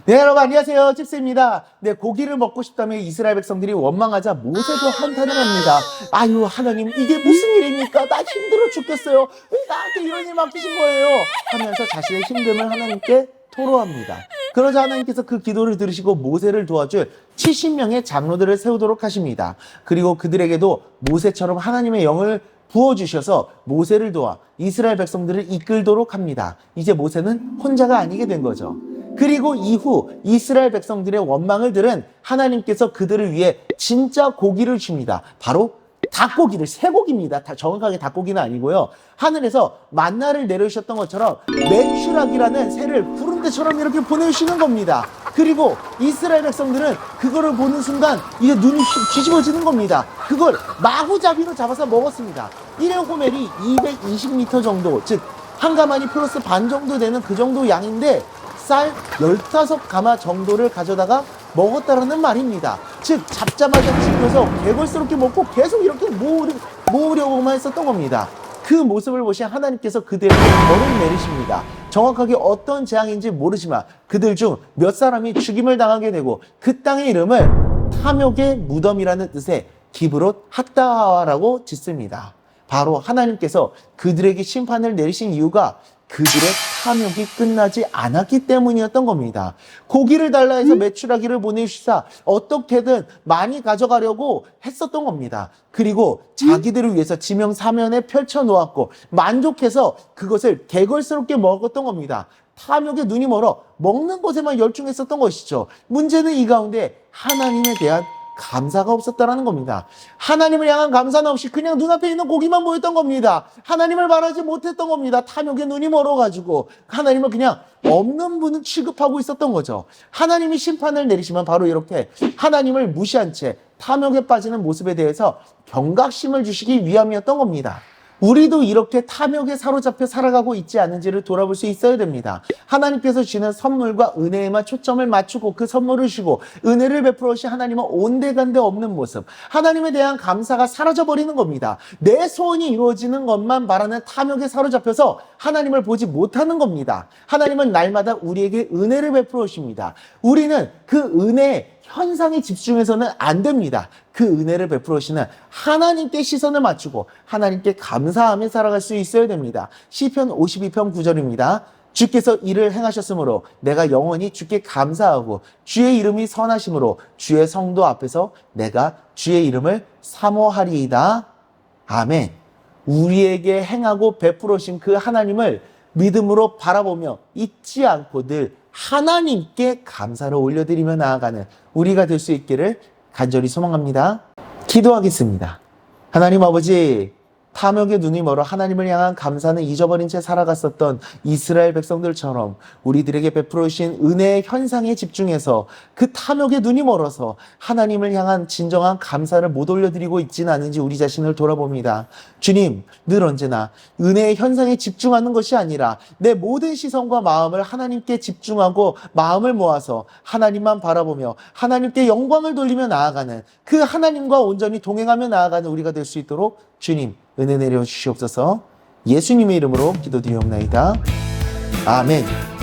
네, 여러분 안녕하세요. 찝스입니다. 네, 고기를 먹고 싶다며 이스라엘 백성들이 원망하자 모세도 한탄을 합니다. 아유, 하나님 이게 무슨 일입니까? 나 힘들어 죽겠어요. 왜 나한테 이런 일 맡기신 거예요? 하면서 자신의 힘듦을 하나님께 토로합니다. 그러자 하나님께서 그 기도를 들으시고 모세를 도와줄 70명의 장로들을 세우도록 하십니다. 그리고 그들에게도 모세처럼 하나님의 영을 부어주셔서 모세를 도와 이스라엘 백성들을 이끌도록 합니다. 이제 모세는 혼자가 아니게 된 거죠. 그리고 이후 이스라엘 백성들의 원망을 들은 하나님께서 그들을 위해 진짜 고기를 줍니다. 바로 닭고기를, 쇠고기입니다. 정확하게 닭고기는 아니고요. 하늘에서 만나를 내려주셨던 것처럼 메추락이라는 새를 구름대처럼 이렇게 보내주시는 겁니다. 그리고 이스라엘 백성들은 그거를 보는 순간 이제 눈이 뒤집어지는 겁니다. 그걸 마구잡이로 잡아서 먹었습니다. 일회 호멜이 220m 정도, 즉 한 가마니 플러스 반 정도 되는 그 정도 양인데 쌀 15가마 정도를 가져다가 먹었다라는 말입니다. 즉 잡자마자 씹혀서 개걸스럽게 먹고 계속 이렇게 모으려고만 했었던 겁니다. 그 모습을 보신 하나님께서 그들에게 벌을 내리십니다. 정확하게 어떤 재앙인지 모르지만 그들 중 몇 사람이 죽임을 당하게 되고 그 땅의 이름을 탐욕의 무덤이라는 뜻의 기브롯 핫다라고 짓습니다. 바로 하나님께서 그들에게 심판을 내리신 이유가 그들의 탐욕이 끝나지 않았기 때문이었던 겁니다. 고기를 달라 해서 메추라기를 보내주시사 어떻게든 많이 가져가려고 했었던 겁니다. 그리고 자기들을 위해서 지명 사면에 펼쳐놓았고 만족해서 그것을 개걸스럽게 먹었던 겁니다. 탐욕에 눈이 멀어 먹는 것에만 열중했었던 것이죠. 문제는 이 가운데 하나님에 대한 감사가 없었다라는 겁니다. 하나님을 향한 감사는 없이 그냥 눈앞에 있는 고기만 보였던 겁니다. 하나님을 바라지 못했던 겁니다. 탐욕에 눈이 멀어가지고 하나님을 그냥 없는 분은 취급하고 있었던 거죠. 하나님이 심판을 내리시면 바로 이렇게 하나님을 무시한 채 탐욕에 빠지는 모습에 대해서 경각심을 주시기 위함이었던 겁니다. 우리도 이렇게 탐욕에 사로잡혀 살아가고 있지 않은지를 돌아볼 수 있어야 됩니다. 하나님께서 주시는 선물과 은혜에만 초점을 맞추고 그 선물을 주고 은혜를 베풀어 주신 하나님은 온데간데 없는 모습, 하나님에 대한 감사가 사라져버리는 겁니다. 내 소원이 이루어지는 것만 바라는 탐욕에 사로잡혀서 하나님을 보지 못하는 겁니다. 하나님은 날마다 우리에게 은혜를 베풀어 주십니다. 우리는 그 은혜 현상에 집중해서는 안 됩니다. 그 은혜를 베풀어 주시는 하나님께 시선을 맞추고 하나님께 감사하며 살아갈 수 있어야 됩니다. 시편 52편 9절입니다. 주께서 이를 행하셨으므로 내가 영원히 주께 감사하고 주의 이름이 선하심으로 주의 성도 앞에서 내가 주의 이름을 사모하리이다. 아멘. 우리에게 행하고 베풀어 주신 그 하나님을 믿음으로 바라보며 잊지 않고 늘 하나님께 감사를 올려드리며 나아가는 우리가 될 수 있기를 간절히 소망합니다. 기도하겠습니다. 하나님 아버지, 탐욕의 눈이 멀어 하나님을 향한 감사는 잊어버린 채 살아갔었던 이스라엘 백성들처럼 우리들에게 베풀어 주신 은혜의 현상에 집중해서 그 탐욕의 눈이 멀어서 하나님을 향한 진정한 감사를 못 올려드리고 있지는 않은지 우리 자신을 돌아봅니다. 주님, 늘 언제나 은혜의 현상에 집중하는 것이 아니라 내 모든 시선과 마음을 하나님께 집중하고 마음을 모아서 하나님만 바라보며 하나님께 영광을 돌리며 나아가는 그 하나님과 온전히 동행하며 나아가는 우리가 될 수 있도록 주님 은혜 내려 주시옵소서. 예수님의 이름으로 기도드리옵나이다. 아멘.